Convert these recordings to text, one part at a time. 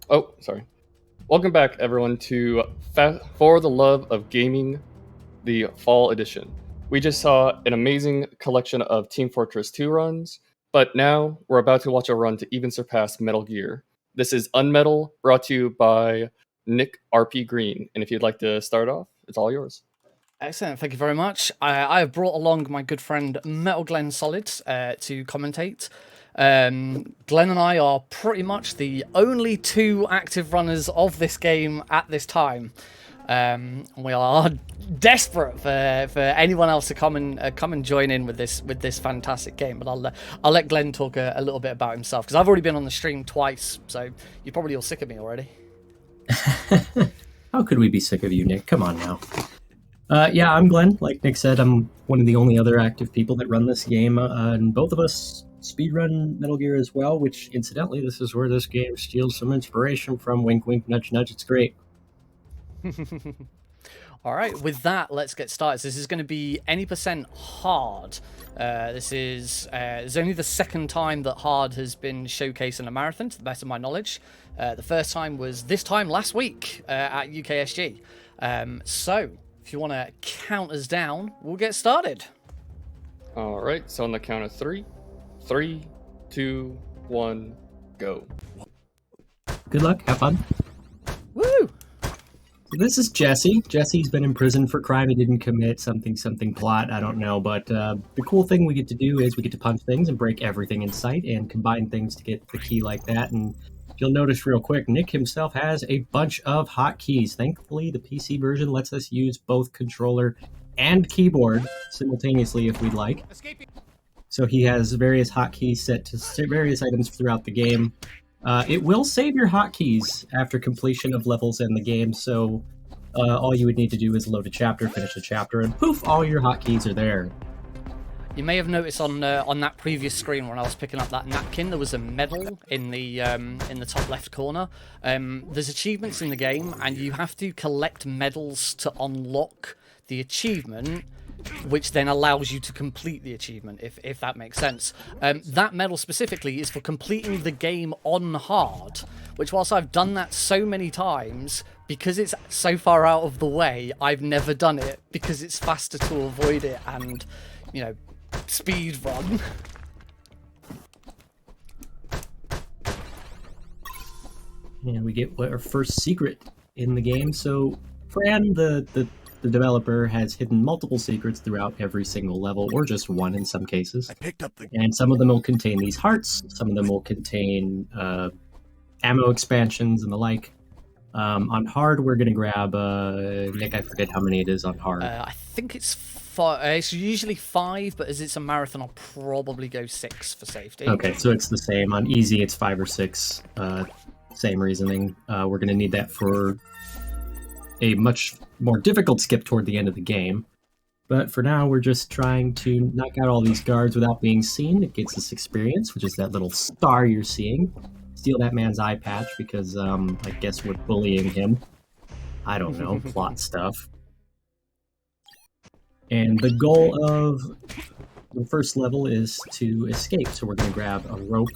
Oh, sorry. Welcome back, everyone, to For the Love of Gaming, the Fall Edition. We just saw an amazing collection of Team Fortress 2 runs, but now we're about to watch a run to even surpass Metal Gear. This is UnMetal, brought to you by NickRPGreen. And if you'd like to start off, it's all yours. Excellent, thank you very much. I have brought along my good friend Metal Glenn Solid to commentate. Glenn and I are pretty much the only two active runners of this game at this time. We are desperate for anyone else to come and join in with this fantastic game. But I'll let Glenn talk a little bit about himself, because I've already been on the stream twice, so you're probably all sick of me already. How could we be sick of you, Nick? Come on now. Yeah, I'm Glenn. Like Nick said, I'm one of the only other active people that run this game, and both of us speedrun Metal Gear as well, which, incidentally, this is where this game steals some inspiration from. Wink, wink, nudge, nudge. It's great. All right, with that, let's get started. So this is going to be any percent hard. This is it's only the second time that hard has been showcased in a marathon, to the best of my knowledge. The first time was this time last week at UKSG. So if you want to count us down, we'll get started. All right, so on the count of 3, 3, 2, 1, go. Good luck. Have fun. Woo! This is Jesse. Jesse's been in prison for crime he didn't commit, something plot, I don't know. But the cool thing we get to do is we get to punch things and break everything in sight and combine things to get the key like that. And you'll notice real quick, Nick himself has a bunch of hotkeys. Thankfully, the PC version lets us use both controller and keyboard simultaneously if we'd like. So he has various hotkeys set to various items throughout the game. It will save your hotkeys after completion of levels in the game, so all you would need to do is load a chapter, finish a chapter, and poof, all your hotkeys are there. You may have noticed on that previous screen when I was picking up that napkin, there was a medal in the top left corner. There's achievements in the game, and you have to collect medals to unlock the achievement, which then allows you to complete the achievement, if that makes sense. That medal specifically is for completing the game on hard, which, whilst I've done that so many times, because it's so far out of the way, I've never done it, because it's faster to avoid it and, you know, speed run. And we get our first secret in the game. So Fran, the developer, has hidden multiple secrets throughout every single level, or just one in some cases. And some of them will contain these hearts, some of them will contain ammo expansions and the like. On hard, we're going to grab, Nick, I forget how many it is on hard. I think it's 5. It's usually 5, but as it's a marathon, I'll probably go 6 for safety. Okay, so it's the same. On easy, it's 5 or 6. Same reasoning. We're going to need that for a much more difficult skip toward the end of the game. But for now, we're just trying to knock out all these guards without being seen. It gets us experience, which is that little star you're seeing. Steal that man's eye patch because I guess we're bullying him. I don't know, plot stuff. And the goal of the first level is to escape. So we're going to grab a rope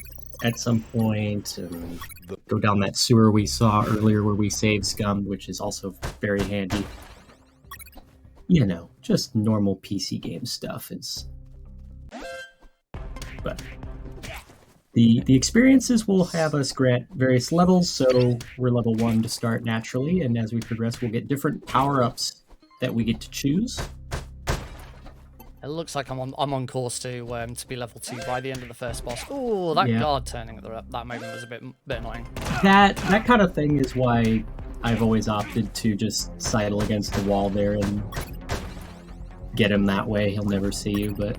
at some point and go down that sewer we saw earlier where we saved Scum, which is also very handy. You know, just normal PC game stuff. But the experiences will have us grant various levels, so we're level 1 to start naturally, and as we progress we'll get different power-ups that we get to choose. It looks like I'm on course to be level 2 by the end of the first boss. Oh, that guard turning at that moment was a bit annoying. That kind of thing is why I've always opted to just sidle against the wall there and get him that way. He'll never see you, but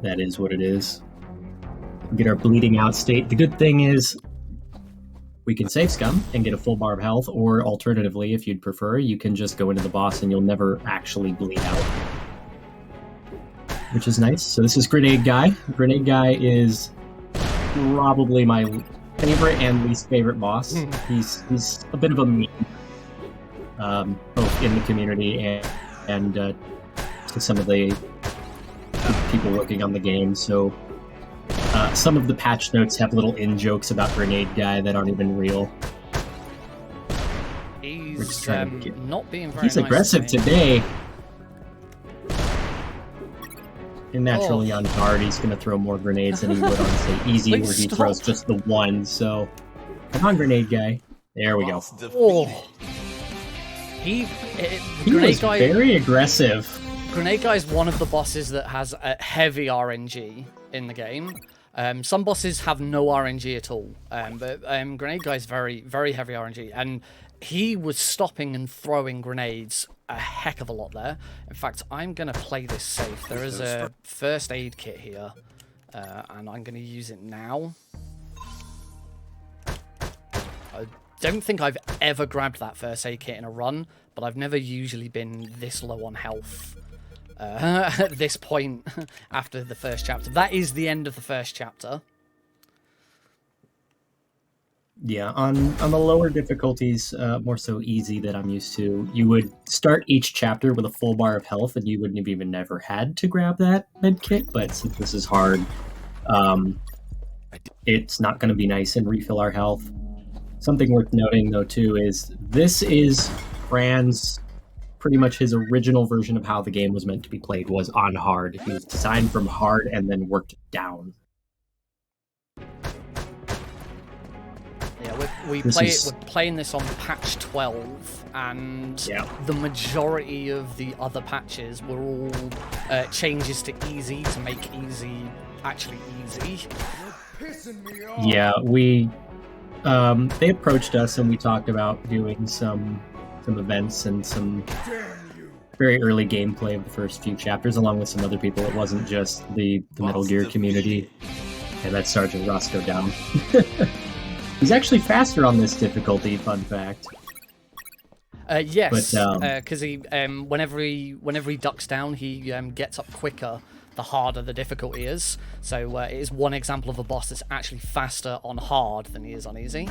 that is what it is. Get our bleeding out state. The good thing is we can save Scum and get a full bar of health, or alternatively, if you'd prefer, you can just go into the boss and you'll never actually bleed out, which is nice. So this is Grenade Guy. Grenade Guy is probably my favorite and least favorite boss. He's a bit of a meme, both in the community and to some of the people working on the game. So some of the patch notes have little in-jokes about Grenade Guy that aren't even real. He's trying to get- not being very He's nice aggressive to me. today. And naturally Oh. on hard, he's going to throw more grenades than he would on, say, easy, Please where he stop. throws just the one. So, come on, grenade guy. There we go. Oh. He Grenade was guy. very aggressive. Grenade Guy is one of the bosses that has a heavy RNG in the game. Some bosses have no RNG at all, but Grenade Guy is very, very heavy RNG, and he was stopping and throwing grenades a heck of a lot there. In fact, I'm going to play this safe. There is a first aid kit here, and I'm going to use it now. I don't think I've ever grabbed that first aid kit in a run, but I've never usually been this low on health at this point after the first chapter. That is the end of the first chapter. Yeah, on the lower difficulties, more so easy that I'm used to, you would start each chapter with a full bar of health, and you wouldn't have even never had to grab that med kit. But since this is hard, it's not going to be nice and refill our health. Something worth noting, though, too, is this is Fran's pretty much his original version of how the game was meant to be played was on hard. He was designed from hard and then worked down. Yeah, we're playing this on patch 12, and the majority of the other patches were all changes to easy to make easy actually easy. Yeah, they approached us and we talked about doing some events and some very early gameplay of the first few chapters, along with some other people. It wasn't just the Metal Gear community. And that's Sergeant Roscoe down. He's actually faster on this difficulty, fun fact. Yes, because he whenever he ducks down, he gets up quicker the harder the difficulty is. So it is one example of a boss that's actually faster on hard than he is on easy.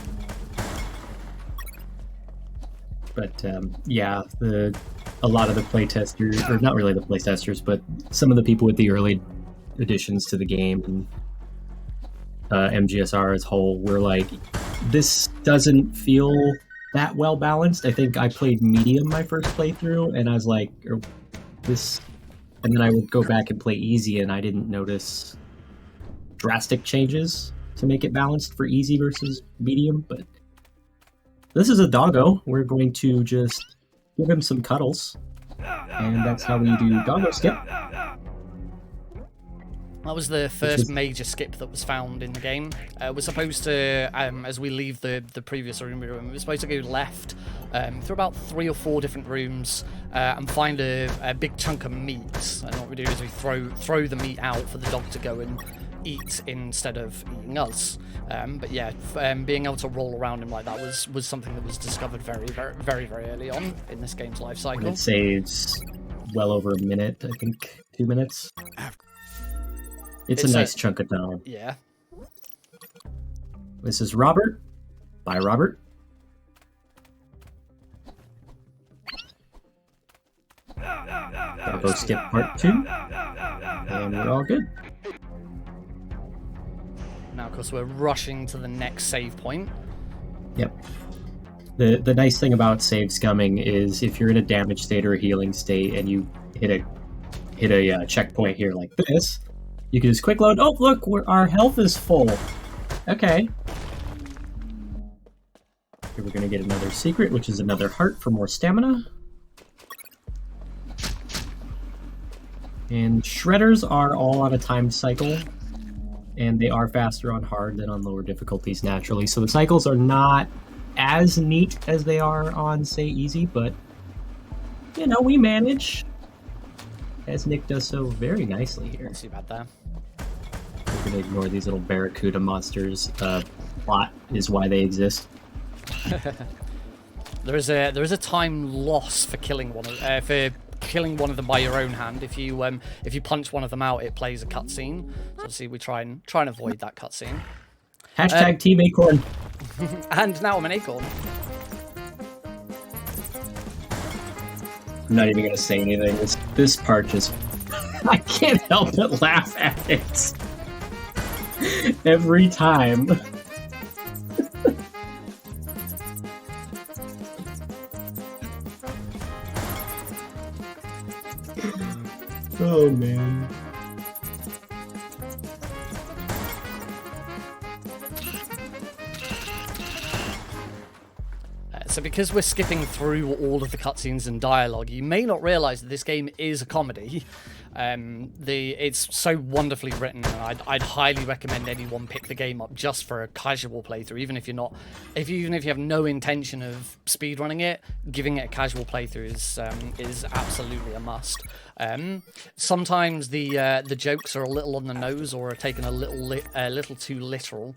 But yeah, a lot of the playtesters, or not really the playtesters, but some of the people with the early additions to the game and MGSR as a whole were like, this doesn't feel that well balanced. I think I played medium my first playthrough, and I was like, this, and then I would go back and play easy, and I didn't notice drastic changes to make it balanced for easy versus medium. But this is a doggo. We're going to just give him some cuddles, and that's how we do doggo skip. That was the first major skip that was found in the game. We're supposed to, as we leave the previous room, we're supposed to go left through about 3 or 4 different rooms and find a big chunk of meat. And what we do is we throw the meat out for the dog to go and eat instead of eating us. But yeah, being able to roll around him like that was something that was discovered very, very, very, very early on in this game's life cycle. And it saves well over a minute, I think, 2 minutes. It's a nice chunk of time. Yeah. This is Robert. Bye, Robert. Doggo skip part 2. And we're all good. Now, of course, we're rushing to the next save point. Yep. The nice thing about save scumming is if you're in a damage state or a healing state and you hit a checkpoint here like this, you can just quick load. Oh, look, our health is full. Okay. Here we're going to get another secret, which is another heart for more stamina. And shredders are all on a timed cycle, and they are faster on hard than on lower difficulties naturally. So the cycles are not as neat as they are on, say, easy, but, you know, we manage, as Nick does so very nicely here. Not too bad there. We're going to ignore these little barracuda monsters. Plot is why they exist. There is a time loss for killing one of them by your own hand. If you punch one of them out, it plays a cutscene. So obviously we try and avoid that cutscene. Hashtag Team Acorn. And now I'm an acorn. I'm not even going to say anything. This part just... I can't help but laugh at it. Every time. Oh man. So because we're skipping through all of the cutscenes and dialogue, you may not realise that this game is a comedy. It's so wonderfully written, and I'd highly recommend anyone pick the game up just for a casual playthrough, even if you have no intention of speedrunning it. Giving it a casual playthrough is absolutely a must. Sometimes the jokes are a little on the nose or are taken a little too literal.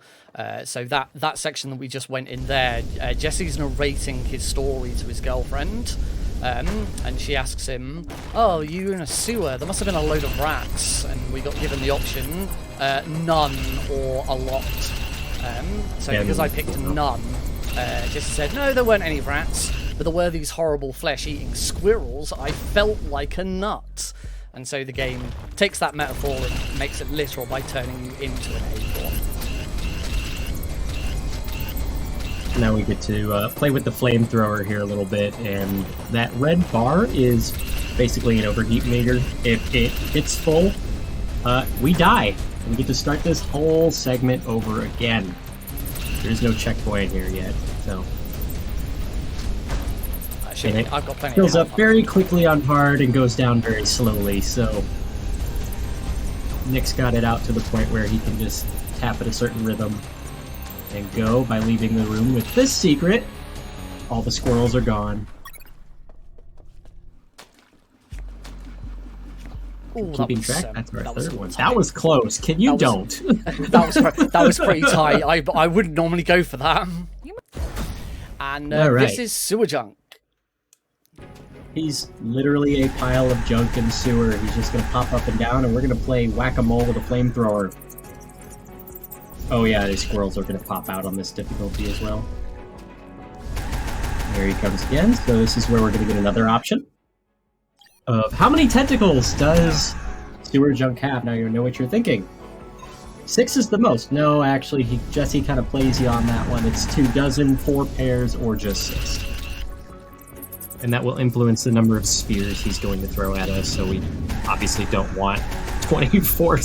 So that section that we just went in there, Jesse's narrating his story to his girlfriend. And she asks him, "Oh, you were in a sewer. There must have been a load of rats." And we got given the option, none or a lot. So because I picked none, Jesse said, "No, there weren't any rats, but there were these horrible flesh-eating squirrels. I felt like a nut." And so the game takes that metaphor and makes it literal by turning you into an acorn. Now we get to play with the flamethrower here a little bit, and that red bar is basically an overheat meter. If it gets full, we die. We get to start this whole segment over again. There's no checkpoint here yet, so... I've got plenty. Fills up very quickly on hard and goes down very slowly, so... Nick's got it out to the point where he can just tap at a certain rhythm and go by leaving the room with this secret. All the squirrels are gone. Ooh, Keeping track? That's our third one. Tight. That was close. Can you don't? that was pretty tight. I wouldn't normally go for that. And right. This is sewer junk. He's literally a pile of junk in the sewer. He's just going to pop up and down, and we're going to play whack-a-mole with a flamethrower. Oh yeah, these squirrels are going to pop out on this difficulty as well. There he comes again. So this is where we're going to get another option of how many tentacles does sewer junk have? Now you know what you're thinking. 6 is the most. No, actually, Jesse kind of plays you on that one. It's 2 dozen, 4 pairs, or just 6. And that will influence the number of spheres he's going to throw at us, so we obviously don't want 24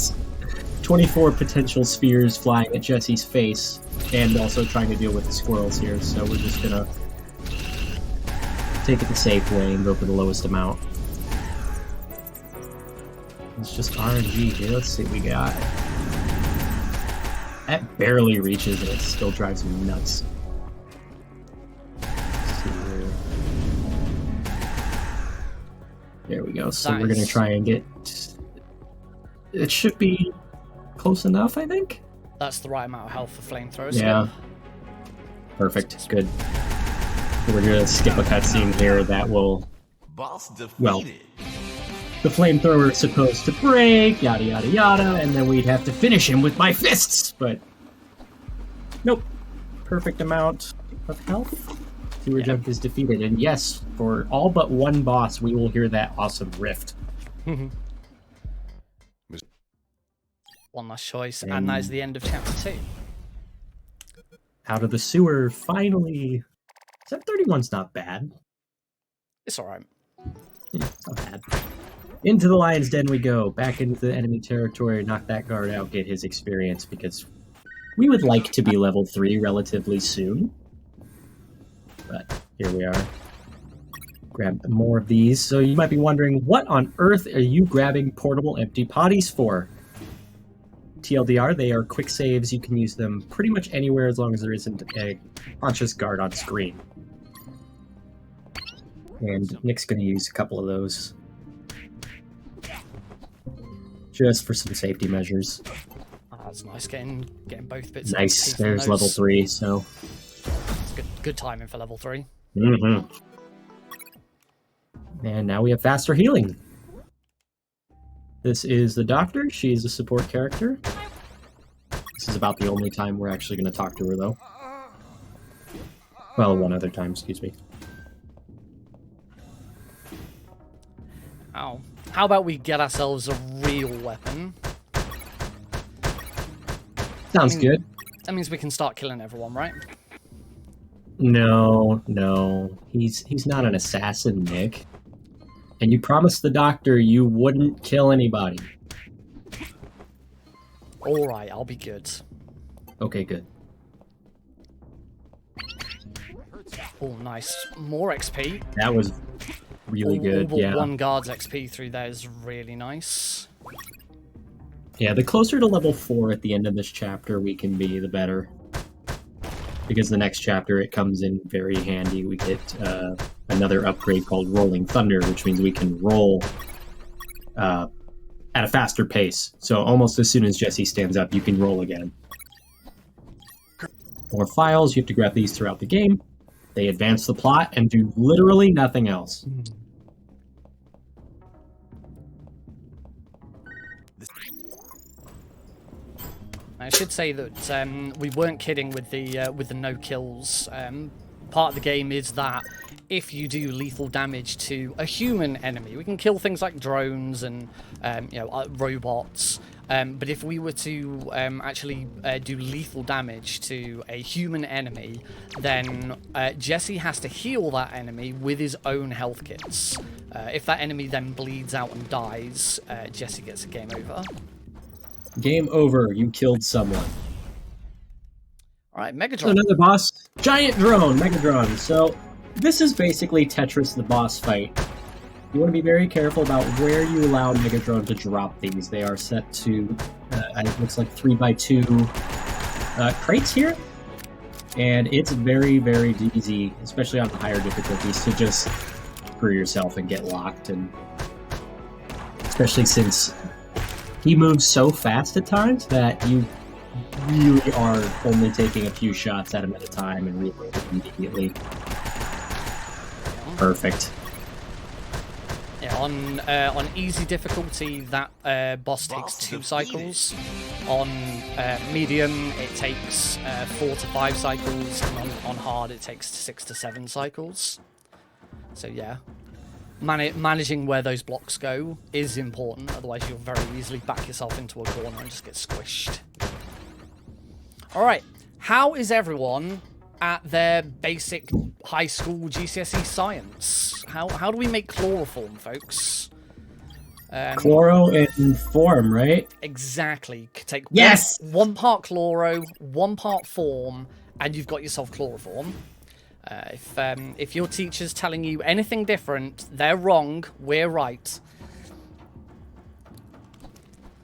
potential spheres flying at Jesse's face, and also trying to deal with the squirrels here, so we're just gonna take it the safe way and go for the lowest amount. It's just RNG here. Let's see what we got. That barely reaches, and it still drives me nuts. There we go. So nice. We're gonna try and get... It should be close enough, I think? That's the right amount of health for flamethrowers. Yeah. Perfect. Good. We're gonna skip a cutscene here that will... Well, the flamethrower is supposed to break, yada yada yada, and then we'd have to finish him with my fists, but... Nope. Perfect amount of health. Sewer junk is defeated, and yes, for all but one boss, we will hear that awesome rift. One last choice, and that is the end of chapter 2. Out of the sewer, finally. 731's not bad. It's alright. It's not bad. Into the lion's den we go. Back into the enemy territory. Knock that guard out. Get his experience, because we would like to be level 3 relatively soon. But here we are. Grab more of these. So you might be wondering, what on earth are you grabbing portable empty potties for? TLDR, they are quick saves. You can use them pretty much anywhere as long as there isn't a conscious guard on screen. And Nick's going to use a couple of those. Just for some safety measures. Oh, that's nice, getting both bits. Nice, there's level 3, so... It's good timing for level 3. Mm-hmm. And now we have faster healing. This is the doctor. She's a support character. This is about the only time we're actually going to talk to her, though. Well, one other time, excuse me. Ow. How about we get ourselves a real weapon? Sounds good. That means we can start killing everyone, right? No. He's not an assassin, Nick. And you promised the doctor you wouldn't kill anybody. Alright, I'll be good. Okay, good. Oh, nice. More XP. That was really good, All yeah. but one guard's XP through there is really nice. Yeah, the closer to level 4 at the end of this chapter we can be, the better. Because the next chapter, it comes in very handy. We get another upgrade called Rolling Thunder, which means we can roll at a faster pace. So almost as soon as Jesse stands up, you can roll again. More files, you have to grab these throughout the game. They advance the plot and do literally nothing else. I should say that we weren't kidding with the no kills. Part of the game is that if you do lethal damage to a human enemy, we can kill things like drones and robots. But if we were to actually do lethal damage to a human enemy, then Jesse has to heal that enemy with his own health kits. If that enemy then bleeds out and dies, Jesse gets a game over. Game over. You killed someone. Alright, Megatron. Another boss. Giant drone. Megatron. So this is basically Tetris the boss fight. You want to be very careful about where you allow Megatron to drop these. They are set to, it looks like 3x2 crates here. And it's very, very easy, especially on the higher difficulties, to just screw yourself and get locked. And especially since he moves so fast at times that you really are only taking a few shots at him at a time and reloading immediately. Perfect. Yeah, on easy difficulty, that boss takes 2 cycles. On medium, it takes 4 to 5 cycles, and on hard, it takes 6 to 7 cycles. So yeah, managing where those blocks go is important. Otherwise, you'll very easily back yourself into a corner and just get squished. All right, how is everyone at their basic high school GCSE science? How do we make chloroform, folks? Chloro and form, right? Exactly. Take yes! one part chloro, 1 part form, and you've got yourself chloroform. If your teacher's telling you anything different, they're wrong. We're right.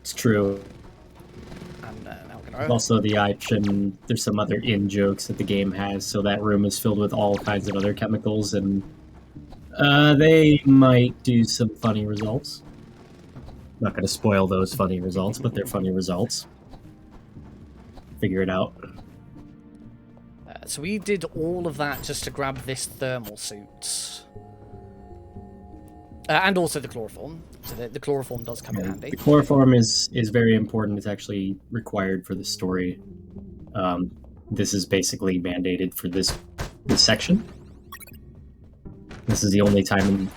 It's true. And now also the option, there's some other in-jokes that the game has, so that room is filled with all kinds of other chemicals, and they might do some funny results. Not going to spoil those funny results, but they're funny results. Figure it out. So we did all of that just to grab this thermal suit. And also the chloroform. So the chloroform does come in handy. The chloroform is very important. It's actually required for the story. This is basically mandated for this section. This is the only time in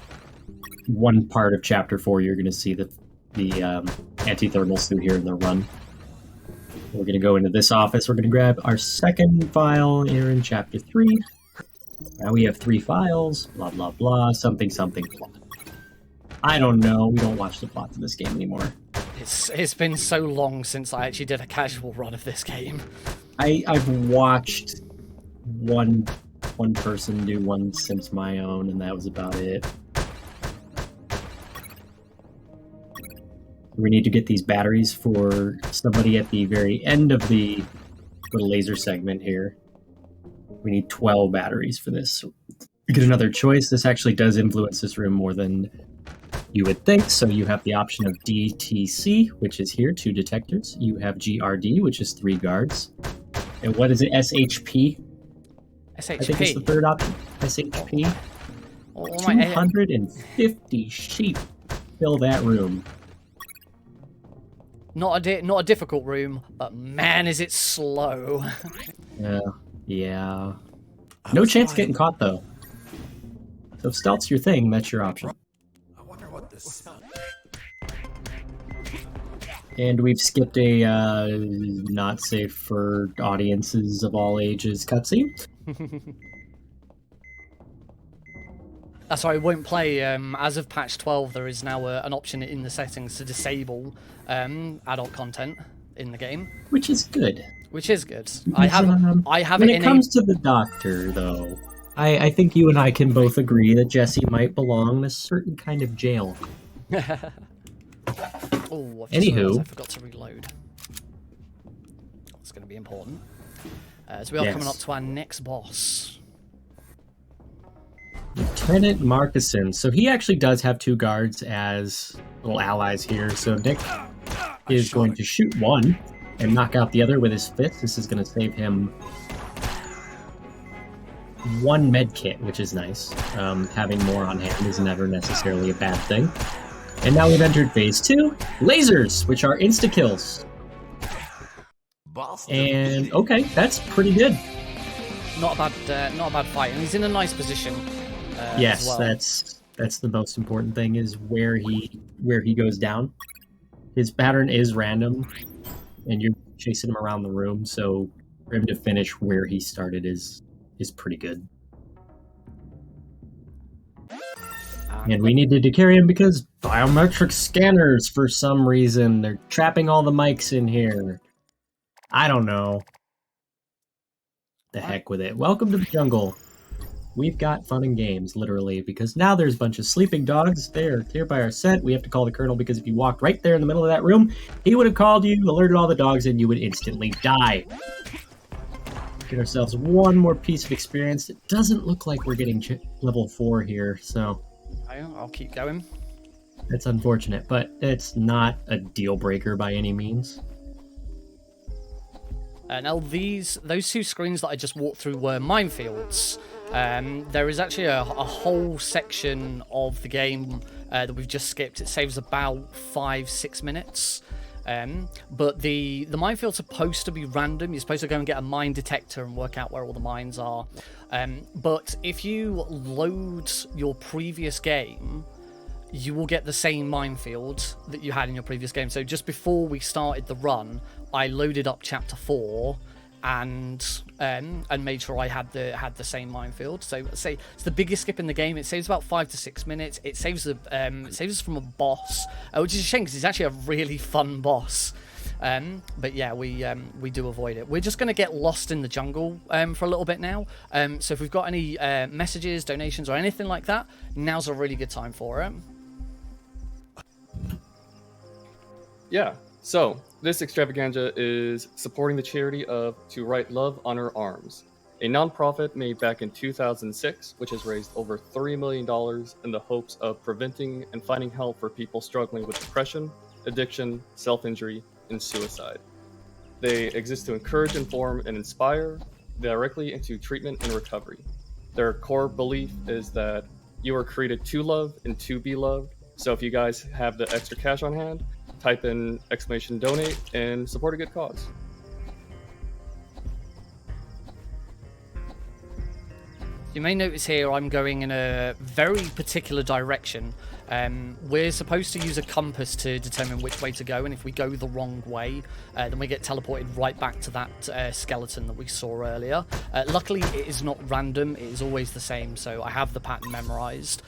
one part of Chapter 4 you're going to see the anti-thermal suit here in the run. We're going to go into this office. We're going to grab our second file here in Chapter 3. Now we have 3 files. Blah, blah, blah. Something, something, plot. I don't know. We don't watch the plots in this game anymore. It's been so long since I actually did a casual run of this game. I've watched one person do one since my own, and that was about it. We need to get these batteries for somebody at the very end of the little laser segment here. We need 12 batteries for this. We get another choice. This actually does influence this room more than you would think. So you have the option of DTC, which is here, 2 detectors. You have GRD, which is 3 guards. And what is it? SHP? SHP? I think it's the third option. SHP. Oh, 250 sheep fill that room. Not a difficult room, but man, is it slow. Yeah. No chance of getting caught, though. So if stealth's your thing, that's your option. I wonder what this... And we've skipped a not safe for audiences of all ages cutscene. That's why I won't play. As of patch 12, there is now an option in the settings to disable adult content in the game, Which is good. which is good. I have When it it in comes to the doctor, though, I think you and I can both agree that Jesse might belong in a certain kind of jail. Oh, I've just Anywho. realised I forgot to reload. That's going to be important. So we are coming up to our next boss. Lieutenant Marcuson. So he actually does have 2 guards as little allies here. So Nick is going to shoot one and knock out the other with his fist. This is going to save him 1 med kit, which is nice. Having more on hand is never necessarily a bad thing. And now we've entered phase 2, lasers, which are insta-kills. And okay, that's pretty good. Not a bad fight, and he's in a nice position. Yes, as well. that's the most important thing, is where he goes down. His pattern is random, and you're chasing him around the room, so for him to finish where he started is pretty good. And we needed to carry him because biometric scanners, for some reason, they're trapping all the mics in here. I don't know. The heck with it. Welcome to the jungle. We've got fun and games, literally, because now there's a bunch of sleeping dogs. They're here by our set. We have to call the colonel because if you walked right there in the middle of that room, he would have called you, alerted all the dogs, and you would instantly die. Get ourselves 1 more piece of experience. It doesn't look like we're getting level 4 here, so I'll keep going. that's unfortunate, but it's not a deal breaker by any means. Now those 2 screens that I just walked through were minefields. There is actually a whole section of the game that we've just skipped. It saves about 5-6 minutes. But the minefields are supposed to be random. You're supposed to go and get a mine detector and work out where all the mines are. But if you load your previous game, you will get the same minefield that you had in your previous game. So just before we started the run, I loaded up chapter 4 and made sure I had the same minefield. So let's say it's the biggest skip in the game. It saves about 5 to 6 minutes. It saves us from a boss, which is a shame because it's actually a really fun boss. But yeah, we do avoid it. We're just going to get lost in the jungle for a little bit now. So if we've got any messages, donations, or anything like that, now's a really good time for it. Yeah, so this extravaganza is supporting the charity of To Write Love on Her Arms, a nonprofit made back in 2006, which has raised over $3 million in the hopes of preventing and finding help for people struggling with depression, addiction, self-injury, and suicide. They exist to encourage, inform, and inspire directly into treatment and recovery. Their core belief is that you are created to love and to be loved. So if you guys have the extra cash on hand, type in !donate and support a good cause. You may notice here I'm going in a very particular direction. We're supposed to use a compass to determine which way to go, and if we go the wrong way, then we get teleported right back to that skeleton that we saw earlier. Luckily, it is not random. It is always the same, so I have the pattern memorized,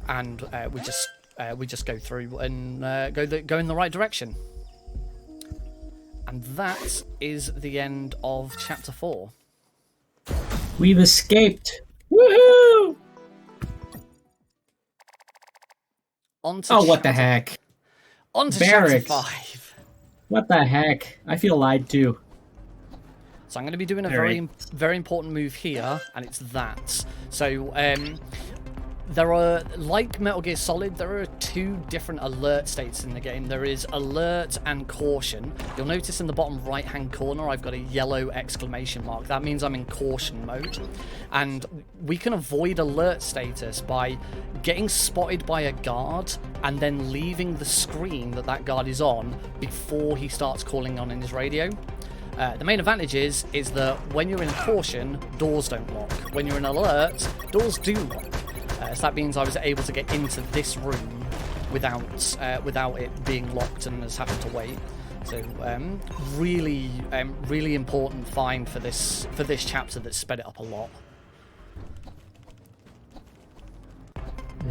and we just go through and go in the right direction. And that is the end of chapter 4. We've escaped. Woohoo! What the heck? On to Barracks. chapter 5. What the heck? I feel lied to. So I'm going to be doing a very important move here, and it's that. So there are, like Metal Gear Solid, there are 2 different alert states in the game. There is alert and caution. You'll notice in the bottom right-hand corner, I've got a yellow exclamation mark. That means I'm in caution mode. And we can avoid alert status by getting spotted by a guard and then leaving the screen that guard is on before he starts calling on in his radio. The main advantage is that when you're in caution, doors don't lock. When you're in alert, doors do lock. So that means I was able to get into this room without it being locked and us having to wait. So really important find for this chapter that sped it up a lot.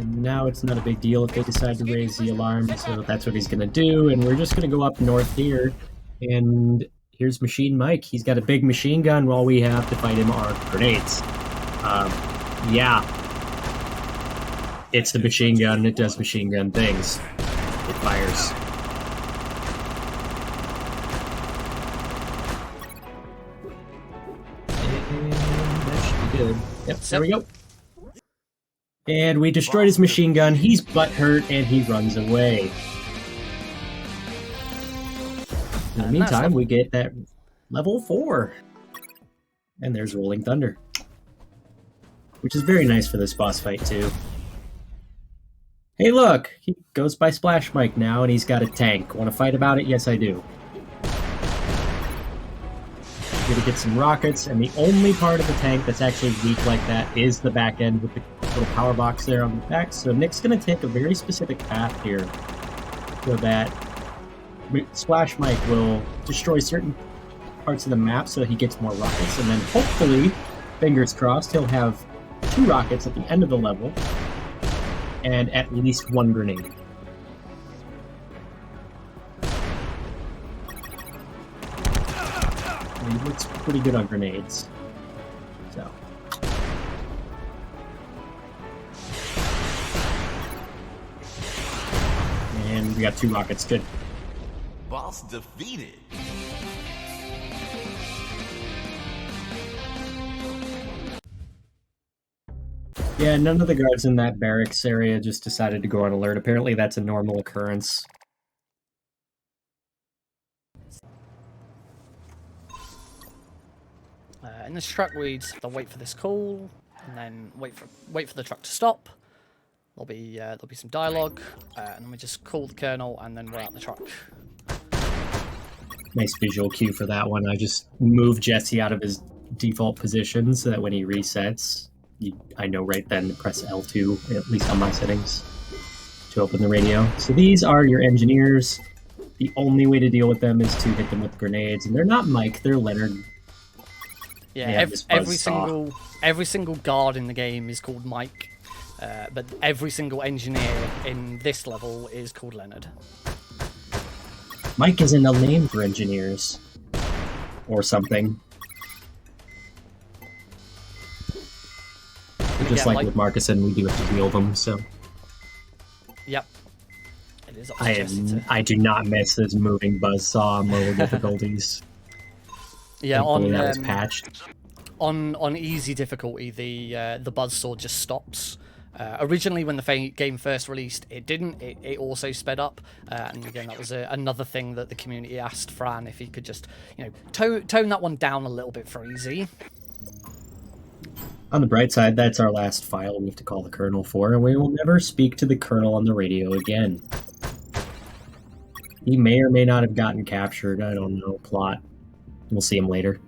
And now it's not a big deal if they decide to raise the alarm, so that's what he's going to do. And we're just going to go up north here. And here's Machine Mike. He's got a big machine gun. While we have to fight him are grenades. Yeah. It's the machine gun. It does machine gun things. It fires. And that should be good. Yep, there we go. And we destroyed his machine gun. He's butthurt, and he runs away. In the meantime, we get that level 4. And there's Rolling Thunder. Which is very nice for this boss fight, too. Hey, look! He goes by Splash Mike now, and he's got a tank. Want to fight about it? Yes, I do. We're gonna get some rockets, and the only part of the tank that's actually weak like that is the back end with the little power box there on the back. So Nick's gonna take a very specific path here so that Splash Mike will destroy certain parts of the map so he gets more rockets, and then hopefully, fingers crossed, he'll have 2 rockets at the end of the level and at least 1 grenade. He looks pretty good on grenades. So. And we got 2 rockets. Good. Boss defeated. Yeah, none of the guards in that barracks area just decided to go on alert. Apparently that's a normal occurrence. In this truck, we'd have to wait for this call, and then wait for the truck to stop. There'll be some dialogue, and then we just call the colonel, and then we're out the truck. Nice visual cue for that one. I just moved Jesse out of his default position so that when he resets, I know right then to press L2, at least on my settings, to open the radio. So these are your engineers. The only way to deal with them is to hit them with grenades, and they're not Mike, they're Leonard. Yeah, every single guard in the game is called Mike, but every single engineer in this level is called Leonard. Mike isn't a name for engineers, or something. Just like with Marcuson, we do have to heal them, so. Yep. It is I do not miss this moving buzzsaw on lower difficulties. Yeah, thankfully that was patched. On easy difficulty, the buzzsaw just stops. Originally, when the game first released, it didn't. It also sped up, and again, that was another thing that the community asked Fran if he could just, tone that one down a little bit for easy. On the bright side, that's our last file we have to call the Colonel for, and we will never speak to the Colonel on the radio again. He may or may not have gotten captured. I don't know. Plot. We'll see him later.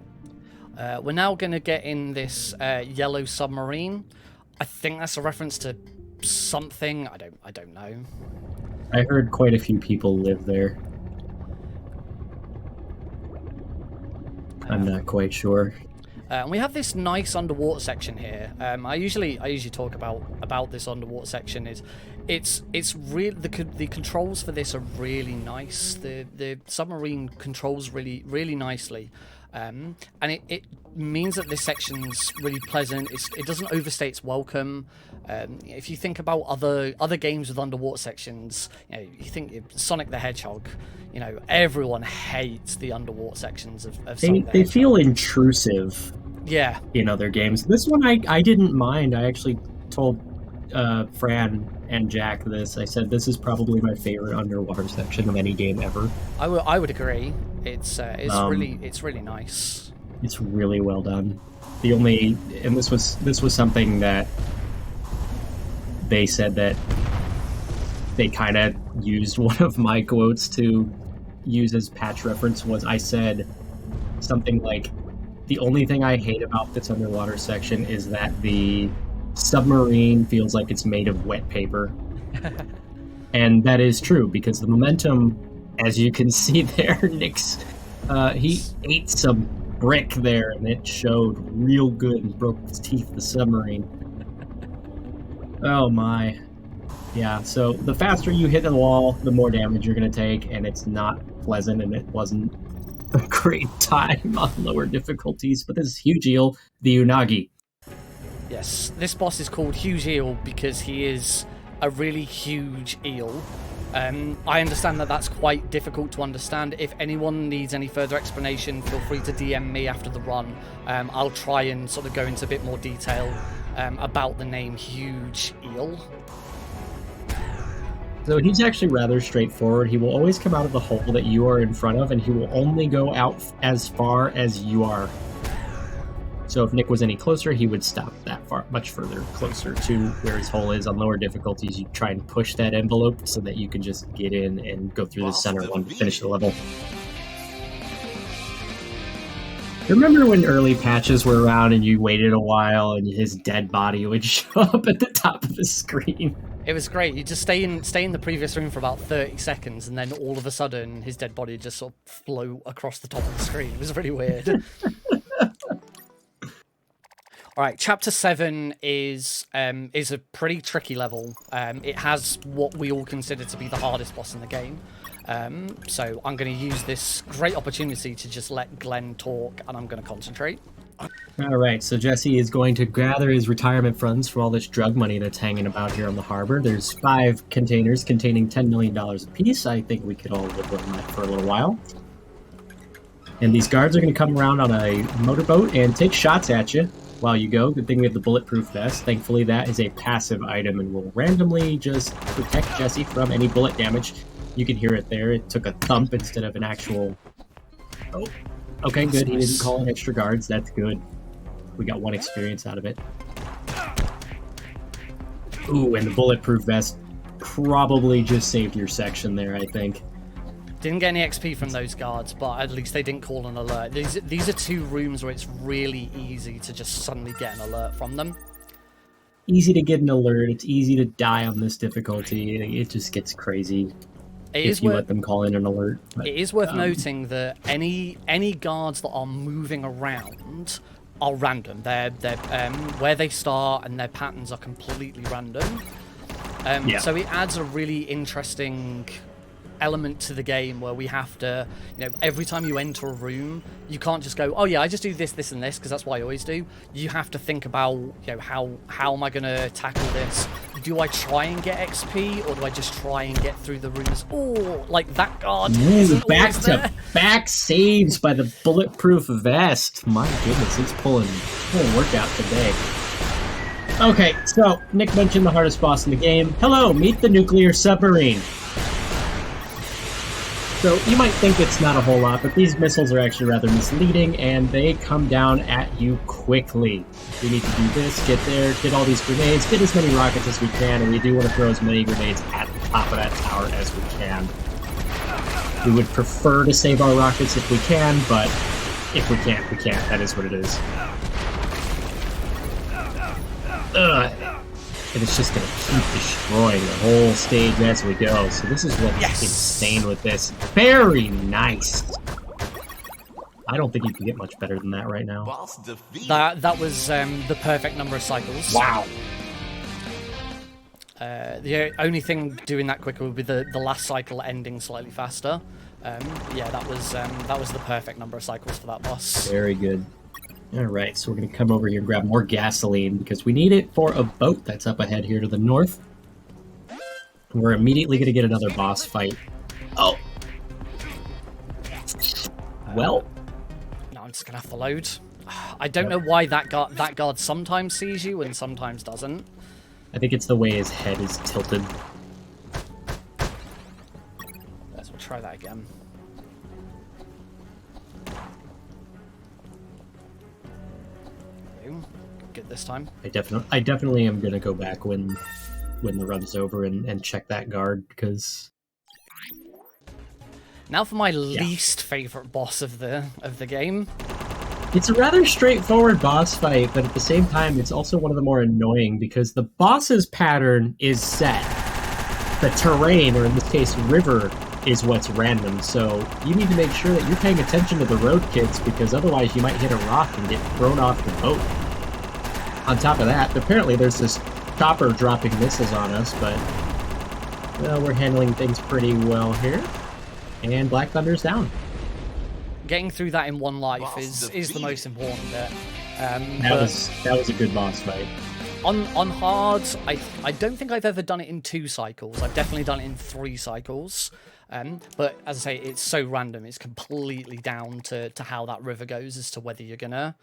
We're now going to get in this yellow submarine. I think that's a reference to something. I don't know. I heard quite a few people live there. I'm not quite sure. And we have this nice underwater section here. I usually talk about this underwater section. It's real. The controls for this are really nice. The submarine controls really nicely, and it means that this section's really pleasant. It doesn't overstay its welcome. If you think about other games with underwater sections, you think Sonic the Hedgehog. Everyone hates the underwater sections of Sonic the Hedgehog. They feel intrusive. Yeah. In other games. This one I didn't mind. I actually told Fran and Jack this. I said this is probably my favorite underwater section of any game ever. I would agree. It's really nice. It's really well done. And this was something that they said that they kind of used one of my quotes to use as patch reference. Was I said something like, the only thing I hate about this underwater section is that the submarine feels like it's made of wet paper. And that is true, because the momentum, as you can see there, Nick's, he ate some brick there, and it showed real good and broke his teeth, the submarine. Oh my. Yeah, so the faster you hit the wall, the more damage you're going to take, and it's not pleasant, and it wasn't a great time on lower difficulties. But this is Huge Eel, the Unagi. Yes, this boss is called Huge Eel because he is a really huge eel. I understand that that's quite difficult to understand. If anyone needs any further explanation, feel free to DM me after the run. I'll try and sort of go into a bit more detail about the name Huge Eel. So he's actually rather straightforward. He will always come out of the hole that you are in front of, and he will only go out as far as you are. So if Nick was any closer, he would stop that far, much further closer to where his hole is. On lower difficulties, you try and push that envelope so that you can just get in and go through the center one to finish the level. Remember when early patches were around and you waited a while and his dead body would show up at the top of the screen? It was great. You just stay in the previous room for about 30 seconds, and then all of a sudden, his dead body just sort of float across the top of the screen. It was really weird. All right, Chapter 7 is a pretty tricky level. It has what we all consider to be the hardest boss in the game. So I'm going to use this great opportunity to just let Glenn talk, and I'm going to concentrate. All right, so Jesse is going to gather his retirement funds for all this drug money that's hanging about here on the harbor. There's 5 containers containing $10 million apiece. I think we could all live on that for a little while. And these guards are going to come around on a motorboat and take shots at you while you go. Good thing we have the bulletproof vest. Thankfully, that is a passive item and will randomly just protect Jesse from any bullet damage. You can hear it there. It took a thump instead of an actual... Oh. Okay, good. He didn't call in extra guards. That's good. We got 1 experience out of it. Ooh, and the bulletproof vest probably just saved your section there, I think. Didn't get any XP from those guards, but at least they didn't call an alert. These are 2 rooms where it's really easy to just suddenly get an alert from them. Easy to get an alert. It's easy to die on this difficulty. It just gets crazy. If you let them call in an alert. But, it is worth noting that any guards that are moving around are random. They're where they start and their patterns are completely random. So it adds a really interesting element to the game where we have to, every time you enter a room, you can't just go, oh yeah, I just do this, this, and this, because that's what I always do. You have to think about, how am I going to tackle this? Do I try and get XP, or do I just try and get through the rooms? Oh, like that guard. Back saves by the bulletproof vest. My goodness, it's pulling workout today. Okay, so Nick mentioned the hardest boss in the game. Hello, meet the nuclear submarine. So you might think it's not a whole lot, but these missiles are actually rather misleading, and they come down at you quickly. We need to do this, get there, get all these grenades, get as many rockets as we can, and we do want to throw as many grenades at the top of that tower as we can. We would prefer to save our rockets if we can, but if we can't, we can't. That is what it is. Ugh. And it's just going to keep destroying the whole stage as we go. So this is what's insane with this. Very nice. I don't think you can get much better than that right now. Boss defeat. That was the perfect number of cycles. Wow. The only thing doing that quicker would be the last cycle ending slightly faster. Yeah, that was the perfect number of cycles for that boss. Very good. All right, so we're going to come over here and grab more gasoline because we need it for a boat that's up ahead here to the north. We're immediately going to get another boss fight. Oh. Well. No, I'm just going to have to load. I don't know why that guard sometimes sees you and sometimes doesn't. I think it's the way his head is tilted. Let's try that again. Good this time. I definitely am gonna go back when the run's over and check that guard because. Now for my least favorite boss of the game. It's a rather straightforward boss fight, but at the same time, it's also one of the more annoying because the boss's pattern is set. The terrain, or in this case, river, is what's random. So you need to make sure that you're paying attention to the road kids because otherwise you might hit a rock and get thrown off the boat. On top of that, apparently there's this chopper dropping missiles on us, but Well, we're handling things pretty well here. And Black Thunder's down. Getting through that in one life Boss is the most important bit. That was a good boss fight. On hard, I don't think I've ever done it in 2 cycles. I've definitely done it in 3 cycles. But as I say, it's so random. It's completely down to how that river goes as to whether you're gonna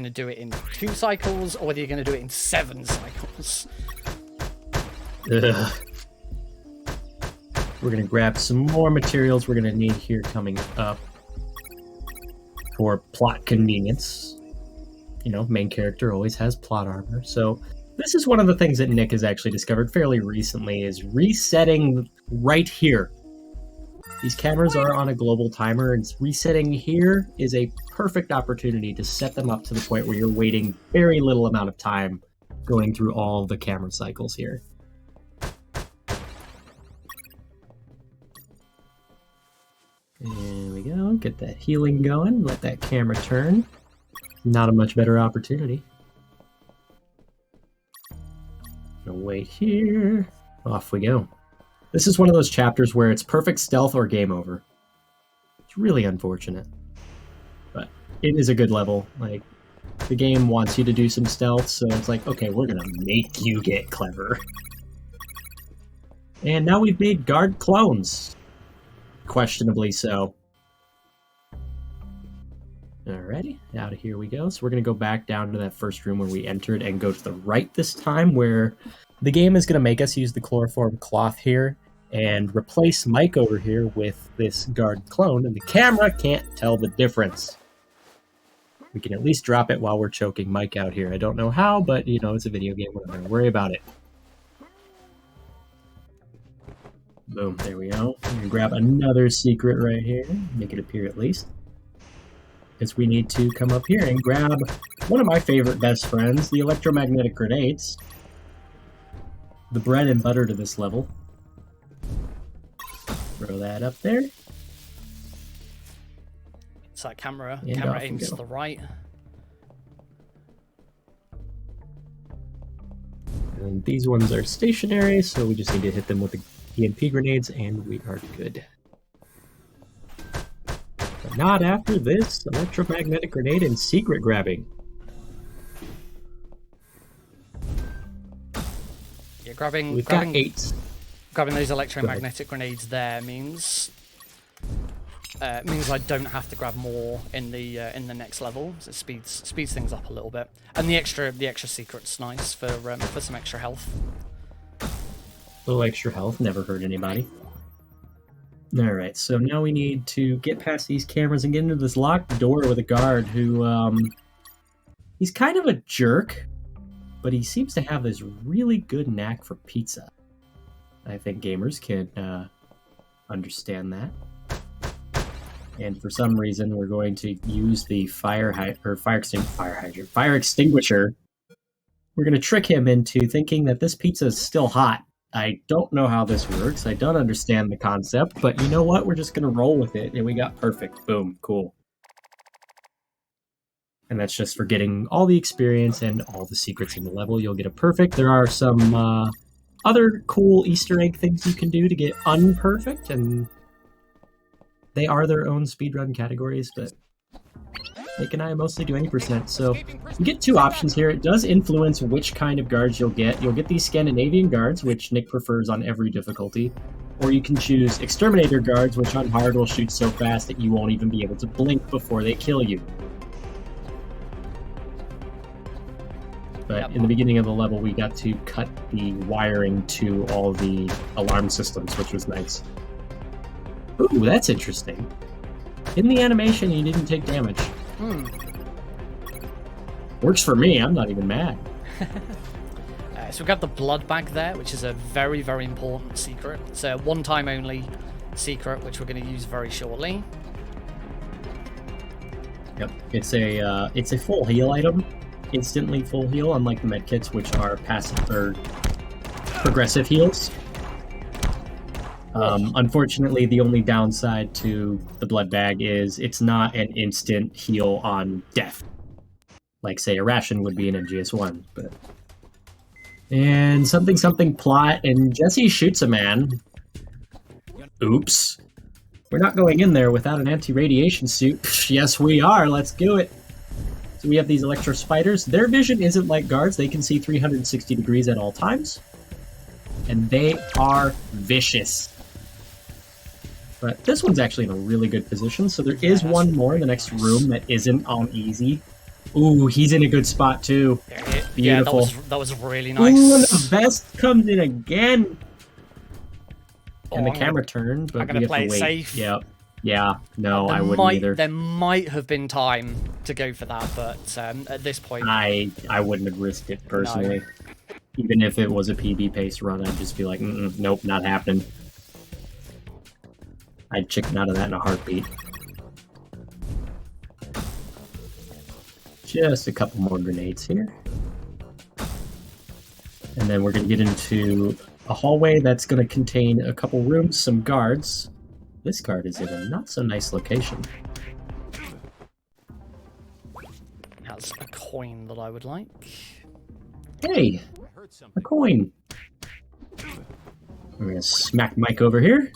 do it in 2 cycles or whether you're gonna do it in 7 cycles. Ugh. We're gonna grab some more materials we're gonna need here coming up for plot convenience. You know, main character always has plot armor. So this is one of the things that Nick has actually discovered fairly recently is resetting right here. These cameras are on a global timer, and resetting here is a perfect opportunity to set them up to the point where you're waiting very little amount of time going through all the camera cycles here. There we go. Get that healing going. Let that camera turn. Not a much better opportunity. Gonna wait here. Off we go. This is one of those chapters where it's perfect stealth or game over. It's really unfortunate. But it is a good level. Like, the game wants you to do some stealth, so it's like, okay, we're gonna make you get clever. And now we've made guard clones. Questionably so. Alrighty, out of here we go. So we're going to go back down to that first room where we entered and go to the right this time, where the game is going to make us use the chloroform cloth here and replace Mike over here with this guard clone, and the camera can't tell the difference. We can at least drop it while we're choking Mike out here. I don't know how, but, you know, it's a video game. We're not going to worry about it. Boom, there we go. I'm gonna grab another secret right here, make it appear at least. Because we need to come up here and grab one of my favorite best friends, the electromagnetic grenades. The bread and butter to this level. Throw that up there. So that camera And aims to the right. And these ones are stationary, so we just need to hit them with the EMP grenades, and we are good. But not after this electromagnetic grenade and secret grabbing. Yeah, grabbing got 8. Grabbing those electromagnetic grenades there means I don't have to grab more in the next level. So it speeds things up a little bit, and the extra secret's nice for some extra health. A little extra health, never hurt anybody. Alright, so now we need to get past these cameras and get into this locked door with a guard who, he's kind of a jerk, but he seems to have this really good knack for pizza. I think gamers can understand that. And for some reason, we're going to use the fire extinguisher. We're going to trick him into thinking that this pizza is still hot. I don't know how this works. I don't understand the concept, but you know what? We're just going to roll with it, and we got perfect. Boom. Cool. And that's just for getting all the experience and all the secrets in the level. You'll get a perfect. There are some other cool Easter egg things you can do to get unperfect, and they are their own speedrun categories, but Nick and I mostly do any %. So you get 2 options here. It does influence which kind of guards you'll get. You'll get these Scandinavian guards, which Nick prefers on every difficulty. Or you can choose Exterminator guards, which on hard will shoot so fast that you won't even be able to blink before they kill you. But in the beginning of the level, we got to cut the wiring to all the alarm systems, which was nice. Ooh, that's interesting. In the animation, you didn't take damage. Works for me, I'm not even mad. So we got the blood bag there, which is a very, very important secret. It's a one-time only secret, which we're going to use very shortly. Yep, it's a full heal item. Instantly full heal, unlike the medkits, which are passive or progressive heals. Unfortunately, the only downside to the blood bag is it's not an instant heal on death. Like, say, a ration would be in MGS1, but And something plot, and Jesse shoots a man. Oops. We're not going in there without an anti-radiation suit. Yes, we are. Let's do it. So we have these electro spiders. Their vision isn't like guards. They can see 360 degrees at all times. And they are vicious. But this one's actually in a really good position. So there is one more in the next room that isn't on easy. Ooh, he's in a good spot too. Beautiful. Yeah, that was really nice. Ooh, and the vest comes in again. And the camera turned, but I'm gonna play it safe. Yep. Yeah. No, I wouldn't either. There might have been time to go for that, but at this point, I wouldn't have risked it personally. No. Even if it was a PB-paced run, I'd just be like, nope, not happening. I'd chicken out of that in a heartbeat. Just a couple more grenades here. And then we're going to get into a hallway that's going to contain a couple rooms, some guards. This guard is in a not-so-nice location. That's a coin that I would like. Hey! A coin! We're going to smack Mike over here.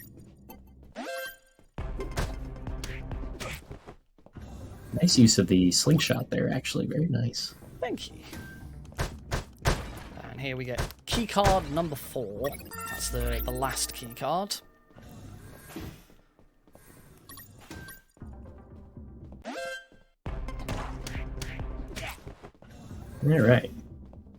Nice use of the slingshot there, actually. Very nice. Thank you. And here we get key card number 4. That's the last key card. Alright.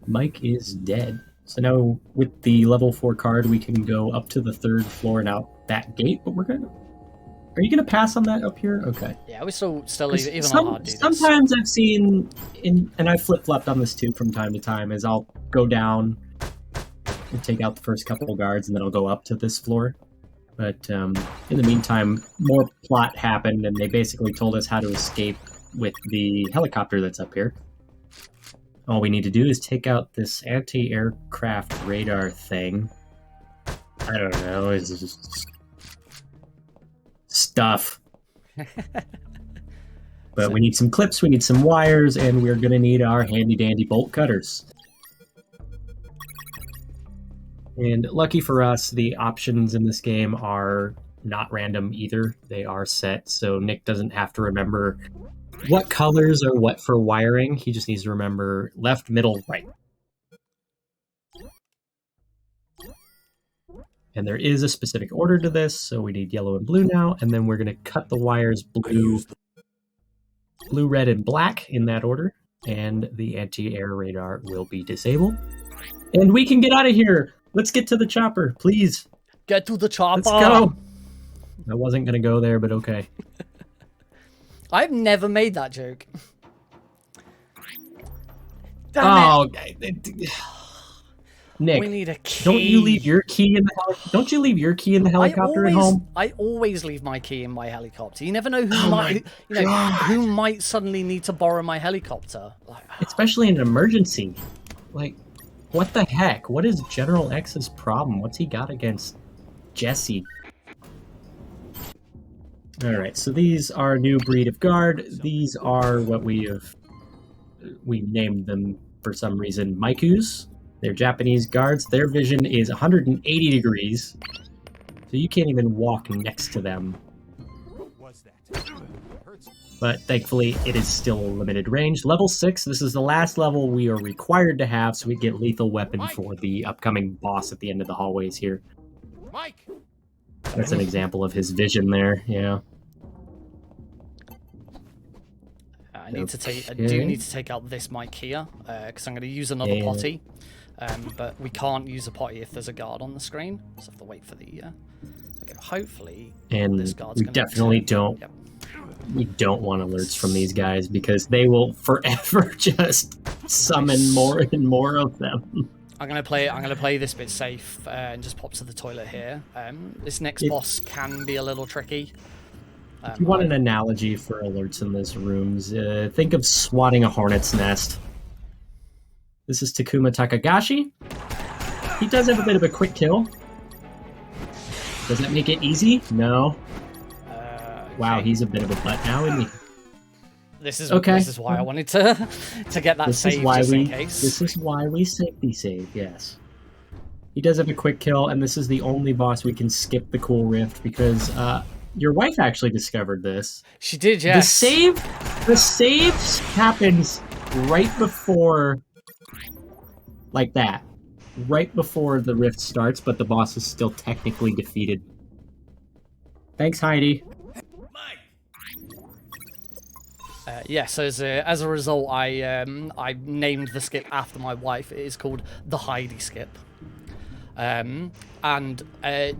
Mike is dead. So now with the level 4 card, we can go up to the 3rd floor and out that gate, but we're going to... Are you going to pass on that up here? Okay. Yeah, we're still even on hard do this. Sometimes I've seen, and I flip-flopped on this too from time to time, is I'll go down and take out the first couple of guards, and then I'll go up to this floor. But in the meantime, more plot happened, and they basically told us how to escape with the helicopter that's up here. All we need to do is take out this anti-aircraft radar thing. I don't know, it's just... stuff. But we need some clips, we need some wires, and we're going to need our handy-dandy bolt cutters. And lucky for us, the options in this game are not random either. They are set, so Nick doesn't have to remember what colors are what for wiring. He just needs to remember left, middle, right. And there is a specific order to this, so we need yellow and blue now, and then we're going to cut the wires blue, red, and black in that order, and the anti-air radar will be disabled. And we can get out of here! Let's get to the chopper, please! Get to the chopper! Let's go! I wasn't going to go there, but okay. I've never made that joke. Damn Nick, we need a key. Don't you leave your key in the helicopter at home? I always leave my key in my helicopter. You never know who might suddenly need to borrow my helicopter. Especially in an emergency. Like, what the heck? What is General X's problem? What's he got against Jesse? Alright, so these are a new breed of guard. These are what we named them for some reason Maikus. They're Japanese guards. Their vision is 180 degrees, so you can't even walk next to them. But thankfully, it is still limited range. Level 6, this is the last level we are required to have, so we get lethal weapon for the upcoming boss at the end of the hallways here. That's an example of his vision there, yeah. I do need to take out this mic here, because I'm going to use another potty. But we can't use a potty if there's a guard on the screen, so I have to wait for the... okay, hopefully this guard's going to... definitely don't... Yep. We don't want alerts from these guys, because they will forever just summon more and more of them. I'm gonna play this bit safe and just pop to the toilet here. This next boss can be a little tricky. If you want an analogy for alerts in these rooms, think of swatting a hornet's nest. This is Takuma Takagashi. He does have a bit of a quick kill. Does that make it easy? No. Wow, he's a bit of a butt now, isn't he? This is Okay. This is why I wanted to get that save just in case. This is why we safety save. Yes. He does have a quick kill, and this is the only boss we can skip the cool rift because your wife actually discovered this. She did, yes. The save happens right before, like that, right before the rift starts, but the boss is still technically defeated. Thanks, Heidi. Yes, as a result, I named the skip after my wife. It is called the Heidi skip. And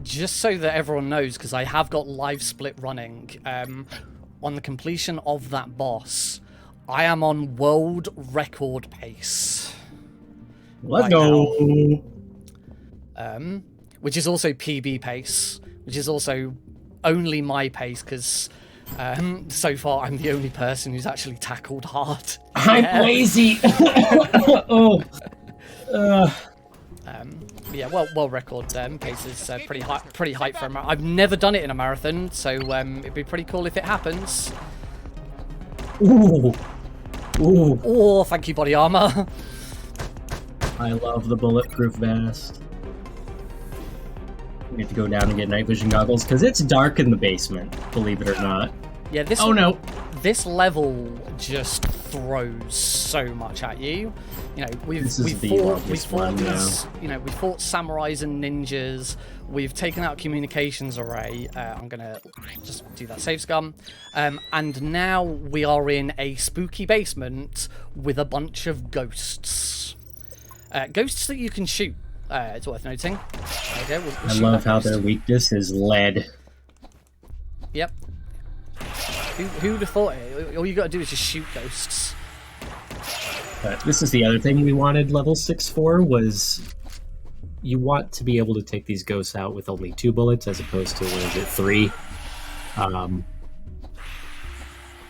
just so that everyone knows, because I have got live split running, on the completion of that boss, I am on world record pace. Let's go. Which is also PB pace, which is also only my pace, because so far I'm the only person who's actually tackled hard. I'm lazy. Oh. Yeah, well, record pace is pretty high for a marathon. I've never done it in a marathon, so it'd be pretty cool if it happens. Ooh. Ooh. Oh, thank you, body armor. I love the bulletproof vest. We have to go down and get night vision goggles because it's dark in the basement, believe it or not. Yeah, this. Oh no. This level just throws so much at you. You know, we've fought samurais and ninjas. We've taken out communications array. I'm gonna just do that save scum. And now we are in a spooky basement with a bunch of ghosts. Ghosts that you can shoot. It's worth noting. Okay, we'll I love how their weakness is lead. Yep. Who would have thought it? All you got to do is just shoot ghosts. But this is the other thing we wanted level 6 for, was you want to be able to take these ghosts out with only 2 bullets as opposed to, 3?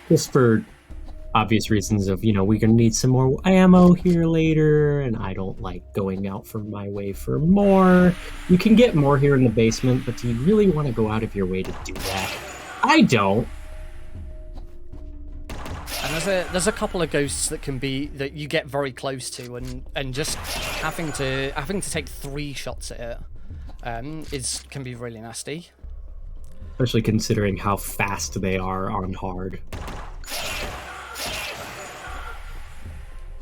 Just for obvious reasons of, we're going to need some more ammo here later, and I don't like going out from my way for more. You can get more here in the basement, but do you really want to go out of your way to do that? I don't. And there's a couple of ghosts that you get very close to, and just having to take 3 shots at it can be really nasty. Especially considering how fast they are on hard.